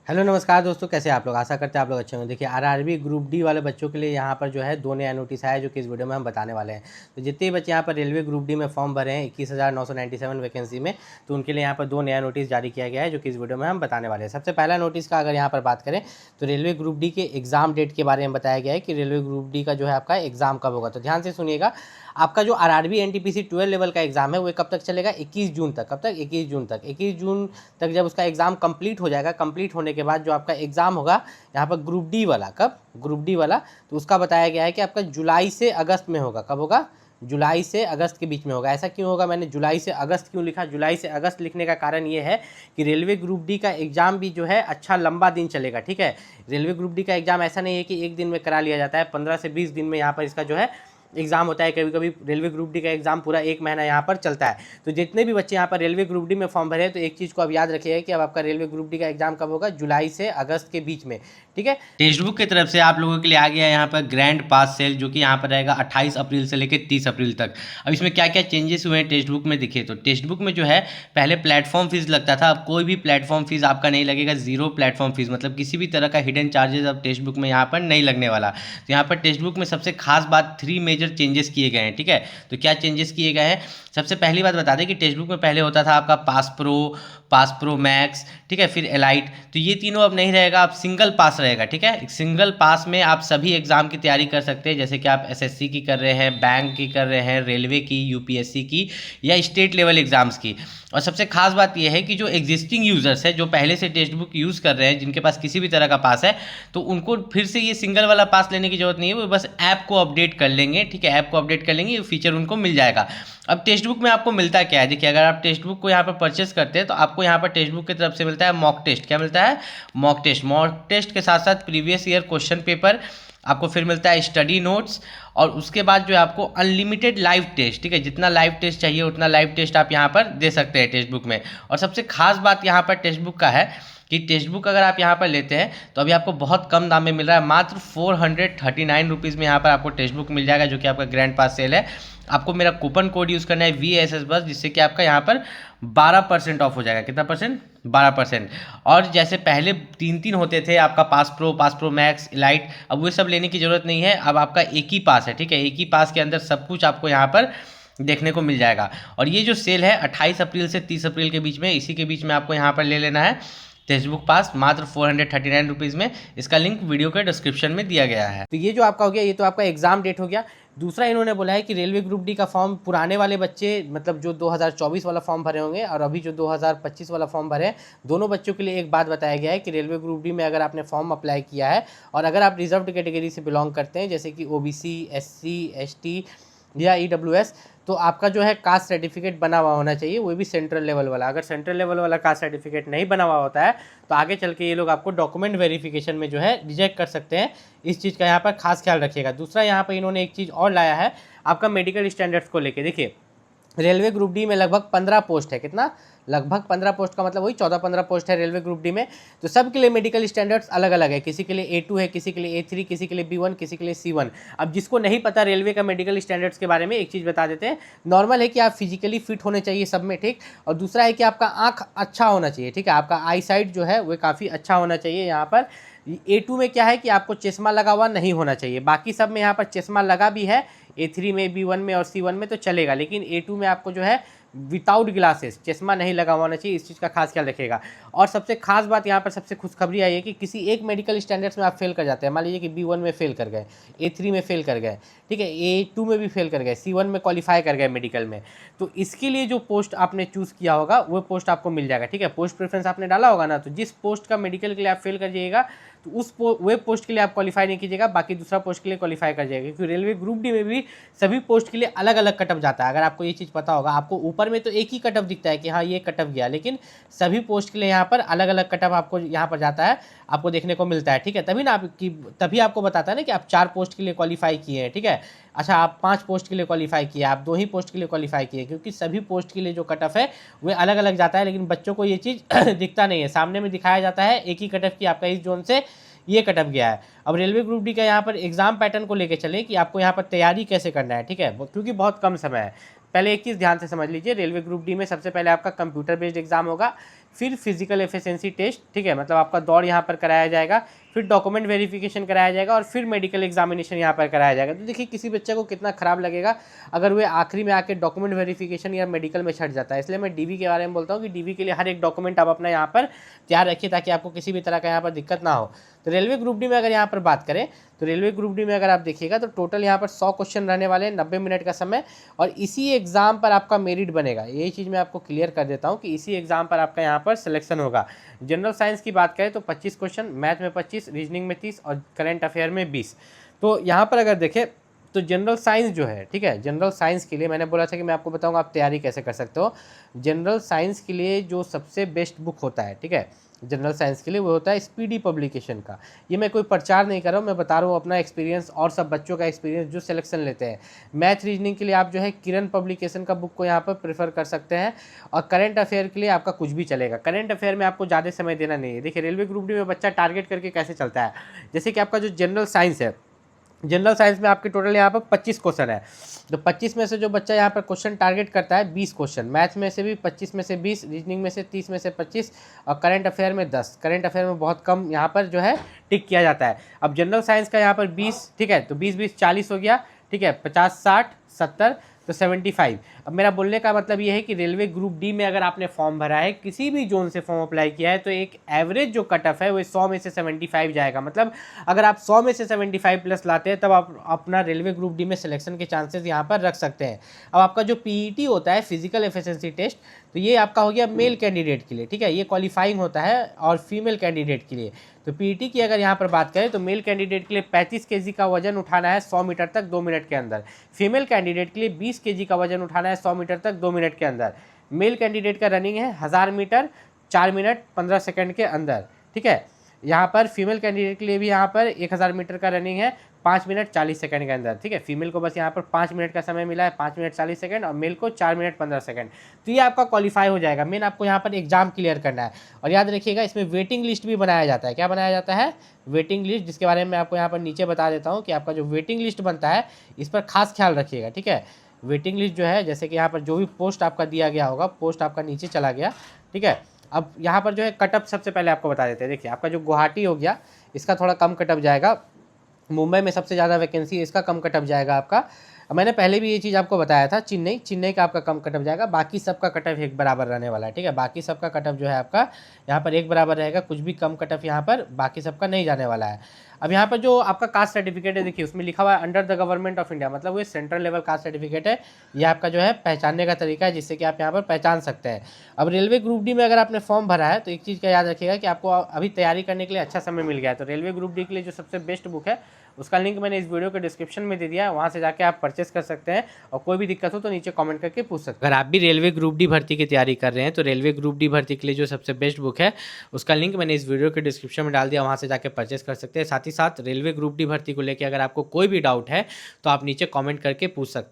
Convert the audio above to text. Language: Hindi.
हेलो नमस्कार दोस्तों, कैसे हैं आप लोग। आशा करते हैं आप लोग अच्छे होंगे। देखिए आरआरबी ग्रुप डी वाले बच्चों के लिए यहाँ पर जो है 2 नया नोटिस आया है, जो कि इस वीडियो में हम बताने वाले हैं। तो जितने बच्चे यहाँ पर रेलवे ग्रुप डी में फॉर्म भरे हैं 21,997 वैकेंसी में, तो उनके लिए यहाँ पर 2 नया नोटिस जारी किया गया है, जो कि इस वीडियो में हम बताने वाले हैं। सबसे पहला नोटिस का अगर यहाँ पर बात करें तो रेलवे ग्रुप डी के एग्जाम डेट के बारे में बताया गया है कि रेलवे ग्रुप डी का जो है आपका एग्जाम कब होगा। तो ध्यान से सुनिएगा, आपका जो आरआरबी एनटीपीसी 12 लेवल का एग्जाम है वो कब तक चलेगा, 21 जून तक। कब तक? 21 जून तक। 21 जून तक जब उसका एग्जाम कंप्लीट हो जाएगा, कंप्लीट होने के बाद जो आपका एग्जाम होगा यहाँ पर ग्रुप डी वाला, कब? ग्रुप डी वाला, तो उसका बताया गया है कि आपका जुलाई से अगस्त में होगा। कब होगा? जुलाई से अगस्त के बीच में होगा। ऐसा क्यों होगा? मैंने जुलाई से अगस्त क्यों लिखा? जुलाई से अगस्त लिखने का कारण ये है कि रेलवे ग्रुप डी का एग्जाम भी जो है अच्छा लंबा दिन चलेगा। ठीक है, रेलवे ग्रुप डी का एग्जाम ऐसा नहीं है कि एक दिन में करा लिया जाता है, 15 से 20 दिन में यहाँ पर इसका जो है एग्जाम होता है। कभी कभी रेलवे ग्रुप डी का एग्जाम पूरा 1 महीना यहाँ पर चलता है। तो जितने भी बच्चे यहाँ पर रेलवे ग्रुप डी में फॉर्म भरे हैं, तो एक चीज़ को अब याद रखिएगा कि अब आपका रेलवे ग्रुप डी का एग्जाम कब होगा? जुलाई से अगस्त के बीच में। ठीक है, टेक्स्ट बुक की तरफ से आप लोगों के लिए आ गया है यहाँ पर ग्रैंड पास सेल, जो कि यहाँ पर रहेगा 28 अप्रैल से लेकर 30 अप्रैल तक। अब इसमें क्या क्या चेंजेस हुए हैं टेक्स्ट बुक में देखिए, तो टेक्स्ट बुक में जो है पहले प्लेटफॉर्म फीस लगता था, अब कोई भी प्लेटफॉर्म फीस आपका नहीं लगेगा। 0 प्लेटफॉर्म फीस, मतलब किसी भी तरह का हिडन चार्जेस अब टेक्स्ट बुक में यहाँ पर नहीं लगने वाला। तो यहाँ पर टेक्स्ट बुक में सबसे खास बात 3 मेजर चेंजेस किए गए हैं। ठीक है, तो क्या चेंजेस किए गए हैं? सबसे पहली बात बता दें कि टेक्स्ट बुक में पहले होता था आपका पास प्रो मैक्स, ठीक है, फिर एलाइट, तो ये तीनों अब नहीं रहेगा, अब सिंगल पास रहेगा। ठीक है, सिंगल पास में आप सभी एग्जाम की तैयारी कर सकते हैं, जैसे कि आप एसएससी की कर रहे हैं, बैंक की कर रहे हैं, रेलवे की, यूपीएससी की या स्टेट लेवल एग्जाम्स की। और सबसे खास बात यह है कि जो एग्जिस्टिंग यूजर्स है, जो पहले से टेक्स्ट बुक यूज़ कर रहे हैं, जिनके पास किसी भी तरह का पास है, तो उनको फिर से ये सिंगल वाला पास लेने की जरूरत नहीं है, वो बस ऐप को अपडेट कर लेंगे। ठीक है, ऐप को अपडेट कर लेंगे, ये फीचर उनको मिल जाएगा। अब टेक्स्ट बुक में आपको मिलता क्या है? देखिए, अगर आप टेक्स्ट बुक को यहाँ पर परचेस करते हैं तो आपको यहाँ पर टेक्स्ट बुक की तरफ से मिलता है मॉक टेस्ट। क्या मिलता है? Mock test. मॉक टेस्ट के साथ साथ प्रीवियस ईयर क्वेश्चन पेपर आपको फिर मिलता है, स्टडी नोट्स, और उसके बाद जो है आपको अनलिमिटेड लाइव टेस्ट। ठीक है, जितना लाइव टेस्ट चाहिए उतना लाइव टेस्ट आप यहाँ पर दे सकते हैं टेक्स्ट बुक में। और सबसे खास बात यहाँ पर टेक्स्ट बुक का है कि टेक्स्ट बुक अगर आप यहाँ पर लेते हैं तो अभी आपको बहुत कम दाम में मिल रहा है, मात्र 439 रुपीज़ में यहाँ पर आपको टेक्स्ट बुक मिल जाएगा, जो कि आपका ग्रैंड पास सेल है। आपको मेरा कूपन कोड यूज़ करना है VSS बस, जिससे कि आपका यहाँ पर 12% ऑफ हो जाएगा। कितना परसेंट? 12%। और जैसे पहले 3 होते थे आपका पास प्रो मैक्स, इलाइट, अब वो सब लेने की ज़रूरत नहीं है, अब आपका एक ही पास है। ठीक है, एक ही पास के अंदर सब कुछ आपको यहाँ पर देखने को मिल जाएगा। और ये जो सेल है 28 अप्रैल से 30 अप्रैल के बीच में, इसी के बीच में आपको यहाँ पर ले लेना है टेक्स्ट बुक पास, मात्र 439 रुपीज़ में। इसका लिंक वीडियो के डिस्क्रिप्शन में दिया गया है। तो ये जो आपका हो गया, ये तो आपका एग्जाम डेट हो गया। दूसरा इन्होंने बोला है कि रेलवे ग्रुप डी का फॉर्म पुराने वाले बच्चे, मतलब जो 2024 वाला फॉर्म भरे होंगे और अभी जो 2025 वाला फॉर्म भरे हैं, दोनों बच्चों के लिए एक बात बताया गया है कि रेलवे ग्रुप डी में अगर आपने फॉर्म अप्लाई किया है और अगर आप रिजर्व्ड कैटेगरी से बिलोंग करते हैं, जैसे कि OBC, SC, ST या EWS, तो आपका जो है कास्ट सर्टिफिकेट बना हुआ होना चाहिए, वो भी सेंट्रल लेवल वाला। अगर सेंट्रल लेवल वाला कास्ट सर्टिफिकेट नहीं बना हुआ होता है तो आगे चल के ये लोग आपको डॉक्यूमेंट वेरिफिकेशन में जो है रिजेक्ट कर सकते हैं। इस चीज़ का यहाँ पर खास ख्याल रखिएगा। दूसरा यहाँ पर इन्होंने एक चीज़ और लाया है आपका मेडिकल स्टैंडर्ड्स को लेके। देखिए, रेलवे ग्रुप डी में लगभग 15 पोस्ट है। कितना? लगभग 15 पोस्ट का मतलब वही 14-15 पोस्ट है रेलवे ग्रुप डी में। तो सब के लिए मेडिकल स्टैंडर्ड्स अलग अलग है, किसी के लिए A2 है, किसी के लिए A3, किसी के लिए B1, किसी के लिए C1। अब जिसको नहीं पता रेलवे का मेडिकल स्टैंडर्ड्स के बारे में, एक चीज़ बता देते हैं। नॉर्मल है कि आप फिजिकली फिट होने चाहिए सब में, ठीक। और दूसरा है कि आपका आँख अच्छा होना चाहिए, ठीक है, आपका आई साइट जो है वो काफ़ी अच्छा होना चाहिए। यहाँ पर A2 में क्या है कि आपको चश्मा लगा हुआ नहीं होना चाहिए, बाकी सब में यहाँ पर चश्मा लगा भी है, A3 में, B1 में और C1 में तो चलेगा, लेकिन A2 में आपको जो है विदाउट ग्लासेस चश्मा नहीं लगा होना चाहिए। इस चीज़ का खास ख्याल रखिएगा। और सबसे खास बात यहाँ पर सबसे खुशखबरी आई है कि किसी एक मेडिकल स्टैंडर्ड्स में आप फेल कर जाते हैं, मान लीजिए कि B1 में फेल कर गए, A3 में फेल कर गए, ठीक है, A2 में भी फेल कर गए, C1 में क्वालिफाई कर गए मेडिकल में, तो इसके लिए जो पोस्ट आपने चूज़ किया होगा वो पोस्ट आपको मिल जाएगा। ठीक है, पोस्ट प्रेफरेंस आपने डाला होगा ना, तो जिस पोस्ट का मेडिकल के लिए आप फेल कर जाइएगा तो उस वे पोस्ट के लिए आप क्वालिफाई नहीं कीजिएगा, बाकी दूसरा पोस्ट के लिए क्वालिफाई कर जाएगा। क्योंकि रेलवे ग्रुप डी में भी सभी पोस्ट के लिए अलग अलग कटअप जाता है। अगर आपको ये चीज़ पता होगा, आपको ऊपर में तो एक ही कटअप दिखता है कि हाँ ये कटअप गया, लेकिन सभी पोस्ट के लिए यहाँ पर अलग अलग कटअप आपको यहाँ पर जाता है, आपको देखने को मिलता है। ठीक है, तभी आपको बताता है ना कि आप 4 पोस्ट के लिए क्वालिफाई किए हैं। ठीक है, अच्छा आप 5 पोस्ट के लिए क्वालिफाई किए, आप 2 ही पोस्ट के लिए क्वालिफाई किए, क्योंकि सभी पोस्ट के लिए जो कटअप है वो अलग अलग जाता है, लेकिन बच्चों को ये चीज़ दिखता नहीं है। सामने में दिखाया जाता है एक ही कटअप की आपका इस जोन से ये कटअप गया है। अब रेलवे ग्रुप डी का यहाँ पर एग्जाम पैटर्न को लेकर चले कि आपको यहाँ पर तैयारी कैसे करना है। ठीक है, क्योंकि बहुत कम समय है। पहले एक चीज़ ध्यान से समझ लीजिए, रेलवे ग्रुप डी में सबसे पहले आपका कंप्यूटर बेस्ड एग्जाम होगा, फिर फिजिकल एफिशिएंसी टेस्ट, ठीक है, मतलब आपका दौड़ यहाँ पर कराया जाएगा, फिर डॉक्यूमेंट वेरिफिकेशन कराया जाएगा और फिर मेडिकल एग्जामिनेशन यहाँ पर कराया जाएगा। तो देखिए किसी बच्चे को कितना खराब लगेगा अगर वे आखिरी में आके डॉक्यूमेंट वेरिफिकेशन या मेडिकल में छट जाता है। इसलिए मैं डीवी के बारे में बोलता हूँ कि डीवी के लिए हर एक डॉक्यूमेंट आप अपना यहाँ पर तैयार रखिए ताकि आपको किसी भी तरह का यहाँ पर दिक्कत ना हो। तो रेलवे ग्रुप डी में अगर यहाँ पर बात करें तो रेलवे ग्रुप डी में अगर आप देखिएगा तो टोटल यहाँ पर 100 क्वेश्चन रहने वाले हैं, 90 मिनट का समय, और इसी एग्जाम पर आपका मेरिट बनेगा। यही चीज़ मैं आपको क्लियर कर देता हूँ कि इसी एग्जाम पर आपका यहाँ पर सिलेक्शन होगा। जनरल साइंस की बात करें तो 25 क्वेश्चन, मैथ में 25, रीजनिंग में 30 और करंट अफेयर में 20। तो यहाँ पर अगर देखें तो जनरल साइंस जो है, ठीक है, जनरल साइंस के लिए मैंने बोला था कि मैं आपको बताऊंगा आप तैयारी कैसे कर सकते हो। जनरल साइंस के लिए जो सबसे बेस्ट बुक होता है, ठीक है, जनरल साइंस के लिए वो होता है स्पीडी पब्लिकेशन का। ये मैं कोई प्रचार नहीं कर रहा हूँ, मैं बता रहा हूँ अपना एक्सपीरियंस और सब बच्चों का एक्सपीरियंस जो सिलेक्शन लेते हैं। मैथ रीजनिंग के लिए आप जो है किरण पब्लिकेशन का बुक को यहाँ पर प्रेफर कर सकते हैं, और करंट अफेयर के लिए आपका कुछ भी चलेगा। करंट अफेयर में आपको ज़्यादा समय देना नहीं है। देखिए रेलवे ग्रुप डी में बच्चा टारगेट करके कैसे चलता है, जैसे कि आपका जो जनरल साइंस है, जनरल साइंस में आपके टोटल यहाँ पर 25 क्वेश्चन है, तो 25 में से जो बच्चा यहाँ पर क्वेश्चन टारगेट करता है 20 क्वेश्चन, मैथ में से भी 25 में से 20, रीजनिंग में से 30 में से 25 और करंट अफेयर में 10। करंट अफेयर में बहुत कम यहाँ पर जो है टिक किया जाता है। अब जनरल साइंस का यहाँ पर 20, ठीक है, तो 20 40 हो गया, ठीक है, 50 60 70 तो 75। अब मेरा बोलने का मतलब ये है कि रेलवे ग्रुप डी में अगर आपने फॉर्म भरा है, किसी भी जोन से फॉर्म अप्लाई किया है, तो एक एवरेज जो कट ऑफ है वो 100 में से 75 जाएगा। मतलब अगर आप 100 में से 75 प्लस लाते हैं तब आप अपना रेलवे ग्रुप डी में सिलेक्शन के चांसेस यहाँ पर रख सकते हैं। अब आपका जो पीईटी होता है, फिजिकल एफिशिएंसी टेस्ट, तो ये आपका हो गया मेल कैंडिडेट के लिए, ठीक है, ये क्वालिफाइंग होता है, और फीमेल कैंडिडेट के लिए। तो पीईटी की अगर यहाँ पर बात करें तो मेल कैंडिडेट के लिए 35 केजी का वजन उठाना है 100 मीटर तक 2 मिनट के अंदर। फीमेल कैंडिडेट के लिए 20 केजी का वजन उठाना है 100 मीटर तक 2 मिनट के अंदर। मेल कैंडिडेट का रनिंग है 1000 मीटर 4 मिनट 15 सेकंड के अंदर, ठीक है। यहाँ पर फीमेल कैंडिडेट के लिए भी यहाँ पर 1000 मीटर का रनिंग है 5 मिनट 40 सेकंड के अंदर, ठीक है। फीमेल को बस यहाँ पर 5 मिनट का समय मिला है, 5 मिनट 40 सेकंड, और मेल को 4 मिनट 15 सेकंड। तो ये आपका क्वालिफाई हो जाएगा। मेन आपको यहाँ पर एग्जाम क्लियर करना है। और याद रखिएगा इसमें वेटिंग लिस्ट भी बनाया जाता है। क्या बनाया जाता है? वेटिंग लिस्ट, जिसके बारे में मैं आपको यहाँ पर नीचे बता देता हूँ कि आपका जो वेटिंग लिस्ट बनता है इस पर खास ख्याल रखिएगा, ठीक है। वेटिंग लिस्ट जो है, जैसे कि यहाँ पर जो भी पोस्ट आपका दिया गया होगा, पोस्ट आपका नीचे चला गया, ठीक है। अब यहाँ पर जो है कटअप सबसे पहले आपको बता देते हैं। देखिए आपका जो गुवाहाटी हो गया, इसका थोड़ा कम कटअप जाएगा। मुंबई में सबसे ज़्यादा वैकेंसी है, इसका कम कटअप जाएगा आपका। मैंने पहले भी ये चीज़ आपको बताया था। चेन्नई का आपका कम कटअप जाएगा, बाकी सबका कटअप एक बराबर रहने वाला है, ठीक है। बाकी सबका कटअप जो है आपका यहाँ पर एक बराबर रहेगा, कुछ भी कम कटअप यहाँ पर बाकी सबका नहीं जाने वाला है। अब यहाँ पर जो आपका कास्ट सर्टिफिकेट है, देखिए उसमें लिखा हुआ है under the government of India, मतलब वो सेंट्रल लेवल कास्ट सर्टिफिकेट है। ये आपका जो है पहचानने का तरीका है, जिससे कि आप यहाँ पर पहचान सकते हैं। अब रेलवे ग्रुप डी में अगर आपने फॉर्म भरा है तो एक चीज़ का याद रखिएगा कि आपको अभी तैयारी करने के लिए अच्छा समय मिल गया है। तो रेलवे ग्रुप डी के लिए जो सबसे बेस्ट बुक है उसका लिंक मैंने इस वीडियो के डिस्क्रिप्शन में दे दिया है, वहाँ से जाके आप परचेस कर सकते हैं। और कोई भी दिक्कत हो तो नीचे कमेंट करके पूछ सकते हैं। अगर आप भी रेलवे ग्रुप डी भर्ती की तैयारी कर रहे हैं तो रेलवे ग्रुप डी भर्ती के लिए जो सबसे बेस्ट बुक है उसका लिंक मैंने इस वीडियो के डिस्क्रिप्शन में डाल दिया, वहाँ से जाके परचेस कर सकते हैं। साथ ही साथ रेलवे ग्रुप डी भर्ती को लेकर अगर आपको कोई भी डाउट है तो आप नीचे कॉमेंट करके पूछ सकते हैं।